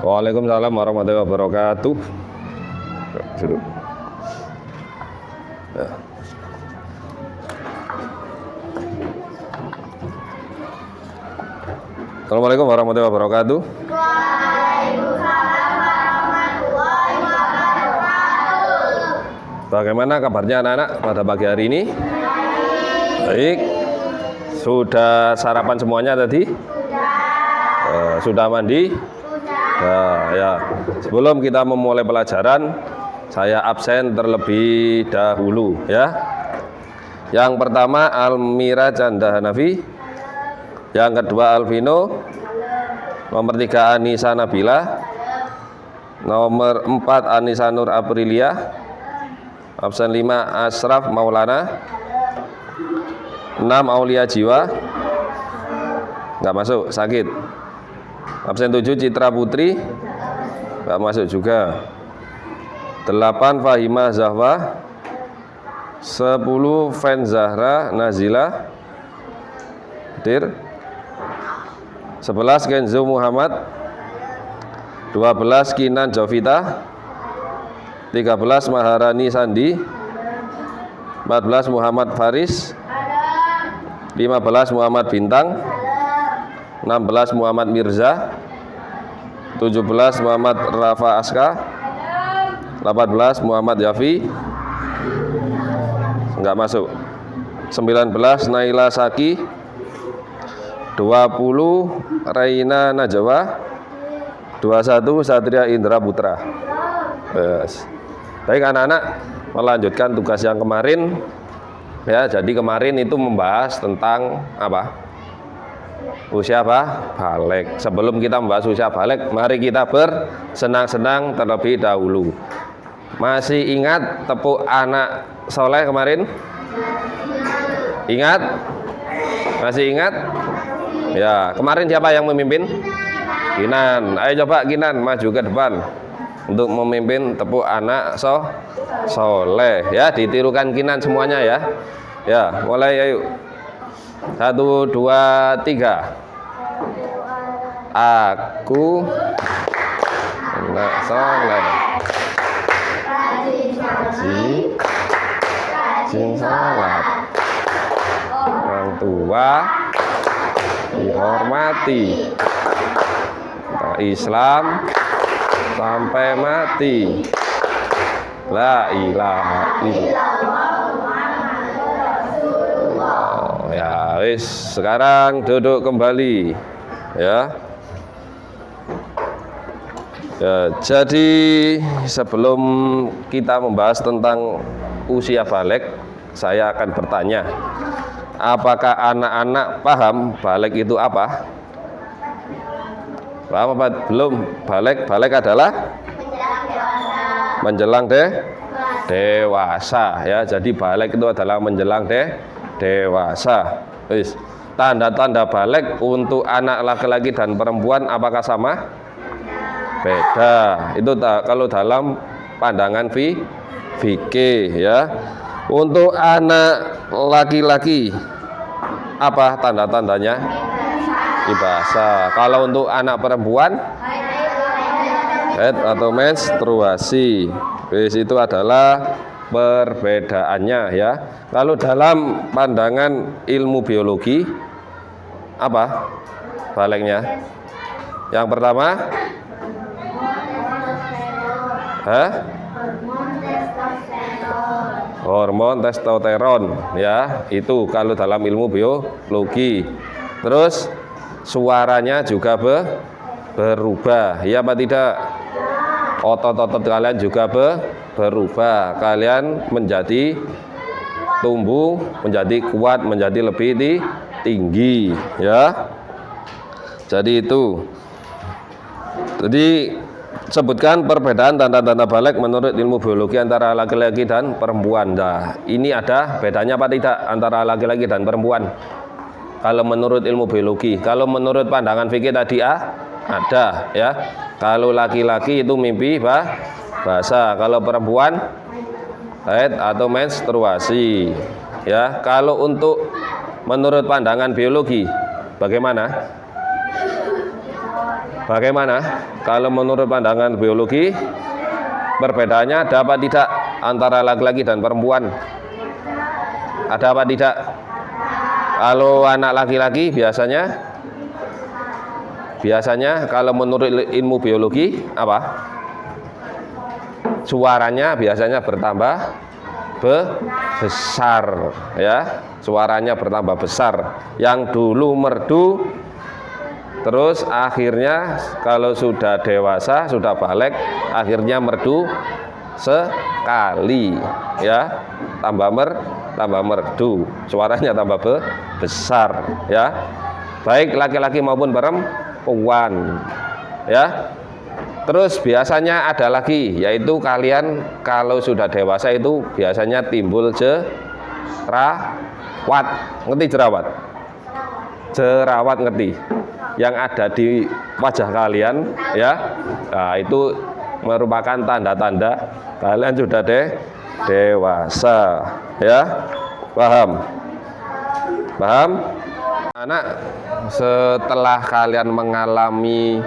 Waalaikumsalam warahmatullahi wabarakatuh. Ya. Assalamualaikum warahmatullahi wabarakatuh. Waalaikumsalam warahmatullahi wabarakatuh. Bagaimana kabarnya anak-anak pada pagi hari ini? Baik. Sudah sarapan semuanya tadi? Sudah mandi? Ya. Sebelum kita memulai pelajaran, saya absen terlebih dahulu ya. Yang pertama Almira Canda Hanafi, yang kedua Alvino, nomor 3 Anissa Nabila, nomor 4 Anissa Nur Aprilia, absen 5 Asraf Maulana, 6 Aulia Jiwa, nggak masuk, sakit. Absen 7 Citra Putri, nggak masuk juga. 8 Fahimah Zahwa, 10 Fen Zahra Nazila Dir, 11 Kenzo Muhammad, 12 Kinan Jovita, 13 Maharani Sandi, 14 Muhammad Faris, 15 Muhammad Bintang, 16 Muhammad Mirza, 17 Muhammad Rafa Aska, 18 Muhammad Yafi, enggak masuk. 19 Naila Saki, 20 Raina Najwa, 21 Satria Indra Putra. Yes. Baik anak-anak, melanjutkan tugas yang kemarin ya. Jadi kemarin itu membahas tentang apa? Usia apa? Balik. Sebelum kita membahas usia balik, mari kita bersenang-senang terlebih dahulu. Masih ingat tepuk anak soleh kemarin? Ingat? Masih ingat? Ya, kemarin siapa yang memimpin? Kinan. Ayo coba Kinan maju ke depan untuk memimpin tepuk anak soleh ya. Ditirukan Kinan semuanya ya. Ya, mulai ayo. 1, 2, 3. Aku anak soleh, rajin sholat, orang tua dihormati, Islam sampai mati, la ilaha illallah. Ya wis, sekarang duduk kembali ya. Ya, jadi sebelum kita membahas tentang usia balik, saya akan bertanya, apakah anak-anak paham balik itu apa? Paham apa belum? Balik adalah menjelang dewasa ya. Jadi balik itu adalah menjelang dewasa. Wis. Tanda-tanda balik untuk anak laki-laki dan perempuan apakah sama? Beda. Itu kalau dalam pandangan fikih ya. Untuk anak laki-laki apa tanda-tandanya? Ibasa. Kalau untuk anak perempuan haid atau menstruasi. Wis, itu adalah perbedaannya ya. Kalau dalam pandangan ilmu biologi apa baliknya? Yang pertama hormon testosteron ya, itu kalau dalam ilmu biologi. Terus suaranya juga berubah ya apa tidak? Otot-otot kalian juga berubah, kalian menjadi tumbuh, menjadi kuat, menjadi lebih tinggi ya. Jadi itu. Jadi sebutkan perbedaan tanda-tanda balik menurut ilmu biologi antara laki-laki dan perempuan. Nah, ini ada bedanya apa tidak antara laki-laki dan perempuan? Kalau menurut ilmu biologi, kalau menurut pandangan fikih tadi ada ya. Kalau laki-laki itu mimpi basah, kalau perempuan haid atau menstruasi ya. Kalau untuk menurut pandangan biologi bagaimana? Bagaimana? Kalau menurut pandangan biologi, perbedaannya ada apa tidak antara laki-laki dan perempuan? Ada apa tidak? Kalau anak laki-laki biasanya kalau menurut ilmu biologi apa? Suaranya biasanya bertambah besar, ya. Suaranya bertambah besar. Yang dulu merdu, terus akhirnya kalau sudah dewasa, sudah balik, akhirnya merdu sekali, ya. Tambah merdu, suaranya tambah besar, ya. Baik laki-laki maupun perempuan, ya. Terus biasanya ada lagi, yaitu kalian kalau sudah dewasa itu biasanya timbul jerawat. Ngerti jerawat? Jerawat ngerti? Yang ada di wajah kalian, ya. Nah, itu merupakan tanda-tanda kalian sudah dewasa, ya. Paham? Anak, setelah kalian mengalami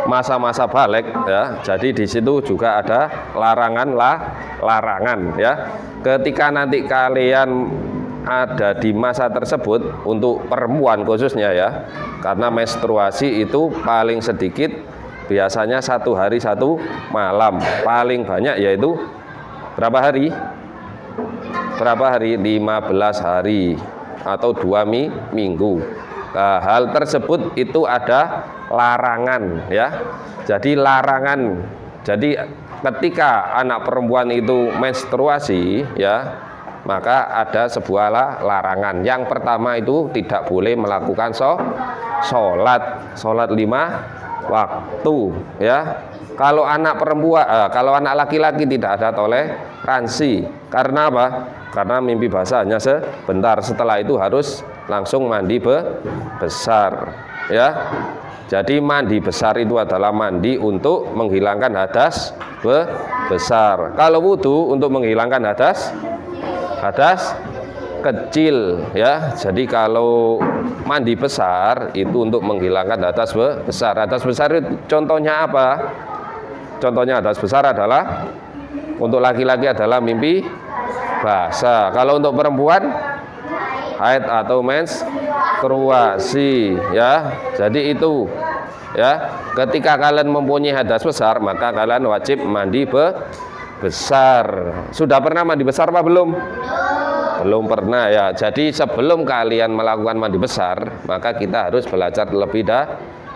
masa-masa balik, ya, jadi di situ juga ada larangan, ya. Ketika nanti kalian ada di masa tersebut, untuk perempuan khususnya, ya, karena menstruasi itu paling sedikit biasanya 1 hari 1 malam, paling banyak yaitu berapa hari? 15 hari atau 2 minggu. Nah, hal tersebut itu ada larangan, ya. Jadi larangan. Jadi ketika anak perempuan itu menstruasi, ya, maka ada sebuah larangan. Yang pertama itu tidak boleh melakukan sholat 5 waktu, ya. Kalau anak perempuan, kalau anak laki-laki tidak ada toleransi. Karena apa? Karena mimpi basah hanya sebentar. Setelah itu harus langsung mandi besar, ya. Jadi mandi besar itu adalah mandi untuk menghilangkan hadas besar. Kalau wudhu untuk menghilangkan hadas kecil, ya. Jadi kalau mandi besar itu untuk menghilangkan hadas besar. Hadas besar itu contohnya apa? Contohnya hadas besar adalah untuk laki-laki adalah mimpi basah. Kalau untuk perempuan haid atau menstruasi, ya. Jadi itu, ya, ketika kalian mempunyai hadas besar maka kalian wajib mandi besar. Sudah pernah mandi besar apa belum? Belum pernah, ya. Jadi sebelum kalian melakukan mandi besar maka kita harus belajar terlebih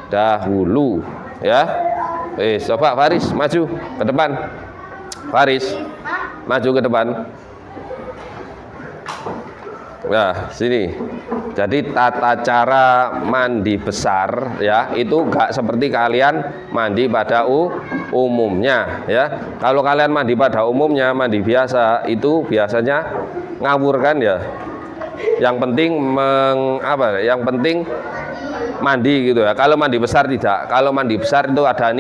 dahulu, ya. Coba Faris maju ke depan. Faris maju ke depan. Nah, sini. Jadi tata cara mandi besar, ya, itu enggak seperti kalian mandi pada umumnya, ya. Kalau kalian mandi pada umumnya, mandi biasa, itu biasanya ngawur kan, ya. Yang penting yang penting mandi gitu, ya. Kalau mandi besar tidak. Kalau mandi besar itu ada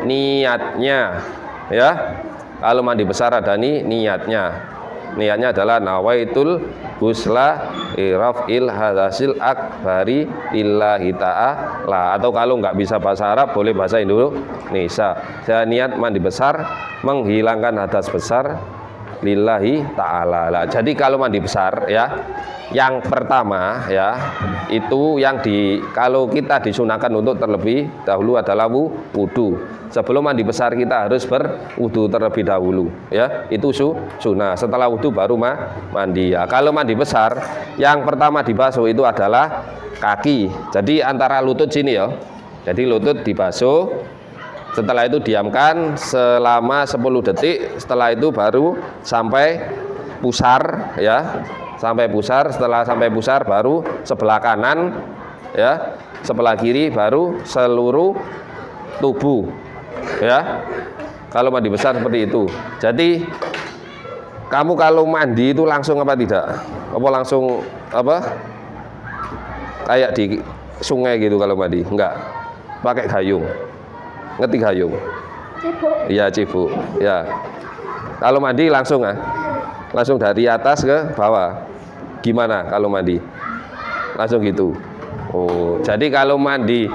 niatnya, ya. Kalau mandi besar ada niatnya. Niatnya adalah nawaitul husla irafil hadasil akbari lillahi ta'ala. Atau kalau nggak bisa bahasa Arab boleh bahasa Indonesia. Saya niat mandi besar menghilangkan hadas besar lillahi ta'ala. Jadi kalau mandi besar, ya, yang pertama, ya, itu kalau kita disunahkan untuk terlebih dahulu adalah wudhu. Sebelum mandi besar kita harus berwudhu terlebih dahulu, ya. Itu sunnah. Setelah wudhu baru mandi, ya. Kalau mandi besar, yang pertama dibasuh itu adalah kaki. Jadi antara lutut sini, ya. Jadi lutut dibasuh. Setelah itu diamkan selama 10 detik. Setelah itu baru sampai pusar, ya. Sampai pusar. Setelah sampai pusar baru sebelah kanan, ya. Sebelah kiri baru seluruh tubuh, ya. Kalau mandi besar seperti itu. Jadi kamu kalau mandi itu langsung apa tidak? Apa langsung kayak di sungai gitu kalau mandi? Enggak. Pakai gayung. Ngerti gayung? Cibuk. Iya, cibuk. Ya. Kalau mandi langsung, langsung dari atas ke bawah. Gimana kalau mandi? Langsung gitu. Oh, jadi kalau mandi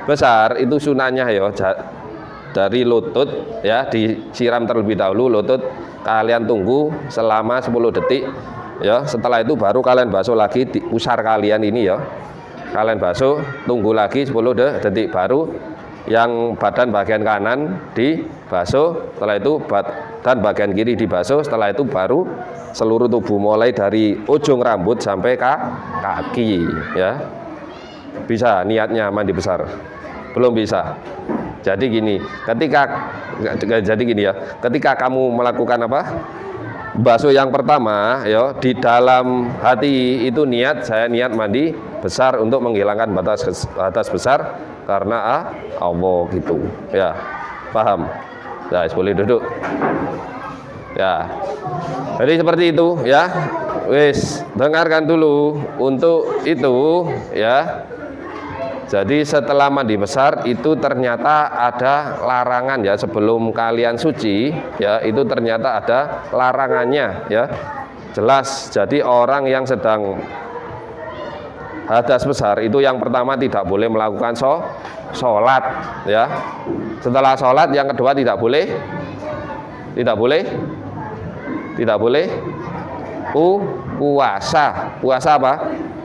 besar itu sunahnya ya dari lutut ya disiram terlebih dahulu lutut, kalian tunggu selama 10 detik ya, setelah itu baru kalian basuh lagi di pusar kalian ini ya, kalian basuh tunggu lagi 10 detik baru yang badan bagian kanan dibasuh, setelah itu badan bagian kiri dibasuh, setelah itu baru seluruh tubuh mulai dari ujung rambut sampai kaki ya. Bisa niatnya mandi besar? Belum bisa. Jadi gini, ketika kamu melakukan apa? Basuh yang pertama ya, di dalam hati itu niat, saya niat mandi besar untuk menghilangkan batas besar karena Allah gitu. Ya. Paham? Ya, boleh duduk. Ya. Jadi seperti itu ya. Wis, dengarkan dulu untuk itu ya. Jadi setelah mandi besar itu ternyata ada larangan ya, sebelum kalian suci ya, itu ternyata ada larangannya ya. Jelas. Jadi orang yang sedang hadas besar itu yang pertama tidak boleh melakukan sholat ya. Setelah sholat yang kedua tidak boleh puasa apa?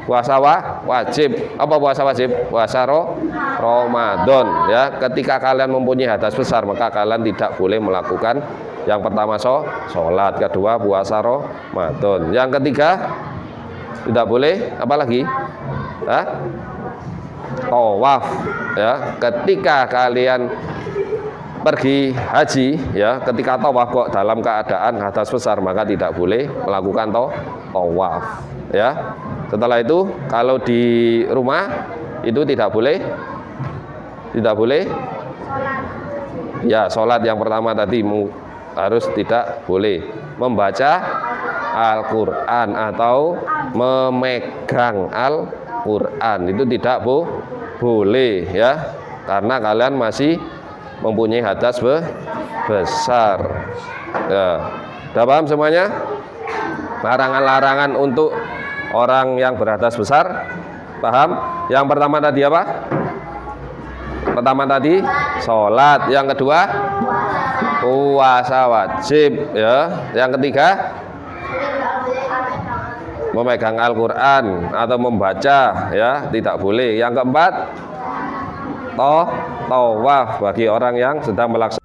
Puasa wajib. Apa puasa wajib? Puasa Ramadan ya. Ketika kalian mempunyai hadas besar maka kalian tidak boleh melakukan yang pertama sholat, kedua puasa Ramadan, yang ketiga tidak boleh apa lagi? Tawaf ya. Ketika kalian pergi haji ya, ketika tawaf kok dalam keadaan hadas besar maka tidak boleh melakukan tawaf ya. Setelah itu kalau di rumah itu tidak boleh ya, sholat yang pertama tadi harus tidak boleh membaca Al-Quran atau memegang Al-Quran, itu tidak boleh ya, karena kalian masih mempunyai hadas besar ya. Sudah paham semuanya? Larangan-larangan untuk orang yang berhadas besar, paham? Yang pertama tadi apa? Pertama tadi sholat, yang kedua puasa wajib ya, yang ketiga memegang Al-Quran atau membaca ya, tidak boleh, yang keempat tawaf bagi orang yang sedang melaksanakan.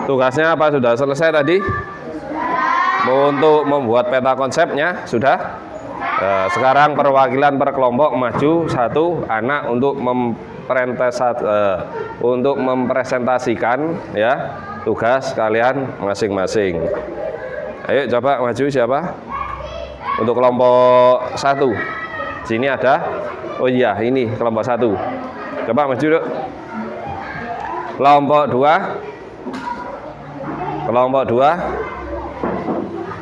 Tugasnya apa? Sudah selesai tadi? Untuk membuat peta konsepnya sudah. Sekarang perwakilan per kelompok maju satu anak untuk mempresentasikan ya tugas kalian masing-masing. Ayo coba maju, siapa? Untuk kelompok satu. Sini ada. Oh iya, ini kelompok satu. Coba maju dulu. Kelompok dua. Kelompok 2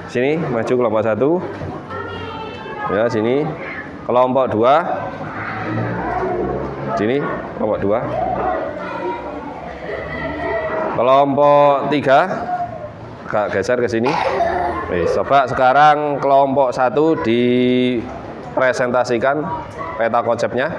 sini maju, kelompok 1 ya, sini kelompok 2 sini, kelompok 2 kelompok 3 agak geser ke sini. Coba sekarang kelompok 1 dipresentasikan peta konsepnya.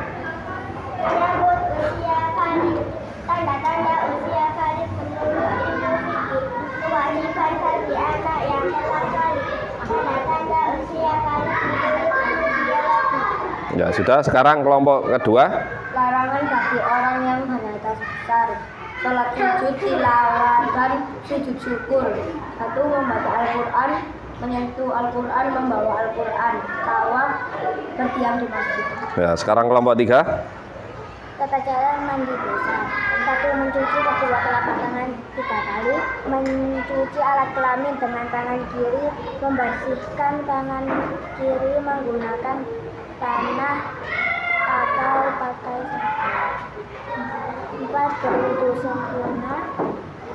Ya sudah, sekarang kelompok kedua. Larangan bagi orang yang berhadas besar: sholat, sujud, tilawah, dan sujud syukur. 1. Membaca Al-Quran, menyentuh Al-Quran, membawa Al-Quran, tawaf, berdiam di masjid. Ya, sekarang kelompok 3. Tata cara mandi besar. 1. Mencuci kedua telapak tangan 3 kali. Mencuci alat kelamin dengan tangan kiri. Membersihkan tangan kiri menggunakan tanah atau pakai sabun. 4. Berwudu sempurna.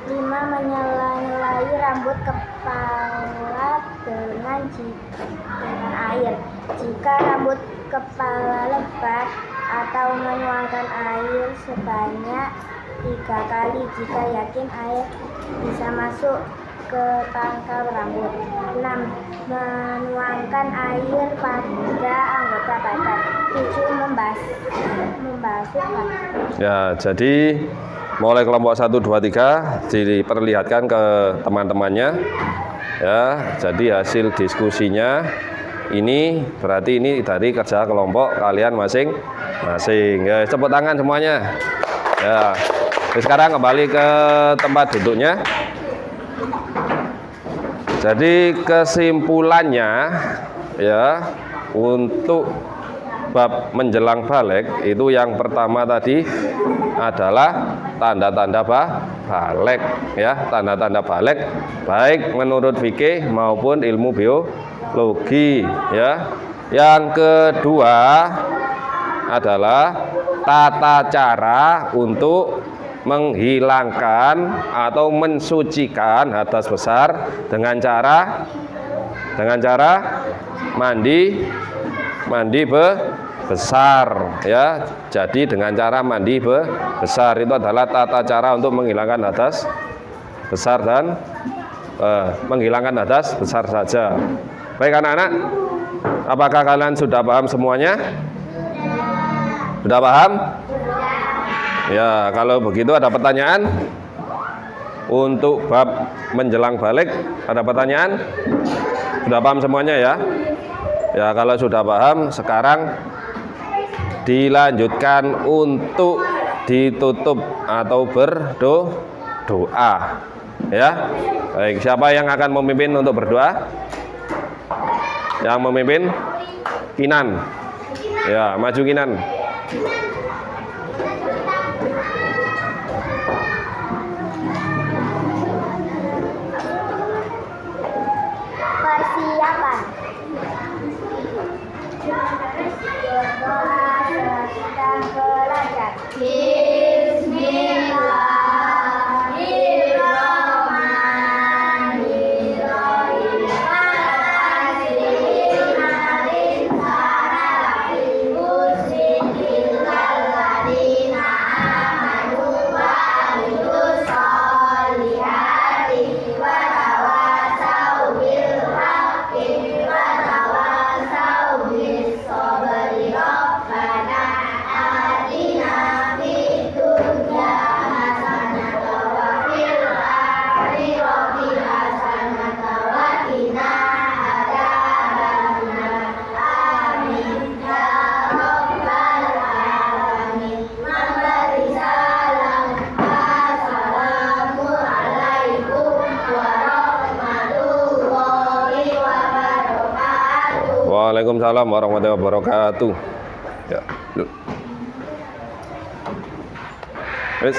5. Menyela-nyelai rambut kepala dengan air. Jika rambut kepala lebat, atau menuangkan air sebanyak 3 kali jika yakin air bisa masuk ke pangkal rambut. 6. Menuangkan air pada anggota badan. 7. Membasuh kaki. Ya, jadi mulai kelompok 1, 2, 3 diperlihatkan ke teman-temannya. Ya, jadi hasil diskusinya ini berarti ini dari kerja kelompok kalian masing-masing. Ya, tepuk tangan semuanya. Ya. Sekarang kembali ke tempat duduknya. Jadi kesimpulannya ya, untuk bab menjelang balik itu yang pertama tadi adalah tanda-tanda balik ya, tanda-tanda balik baik menurut fikih maupun ilmu biologi ya. Yang kedua adalah tata cara untuk menghilangkan atau mensucikan hadas besar dengan cara mandi besar ya. Jadi dengan cara mandi besar itu adalah tata cara untuk menghilangkan hadas besar dan menghilangkan hadas besar saja. Baik anak-anak, apakah kalian sudah paham semuanya? Sudah paham? Ya, kalau begitu ada pertanyaan? Untuk bab menjelang balik ada pertanyaan? Sudah paham semuanya ya? Ya, kalau sudah paham, sekarang dilanjutkan untuk ditutup atau berdoa. Ya. Baik, siapa yang akan memimpin untuk berdoa? Yang memimpin Kinan. Ya, maju Kinan. Persiapan. Sedang belajar. Waalaikumsalam warahmatullahi wabarakatuh. Ya. Wis.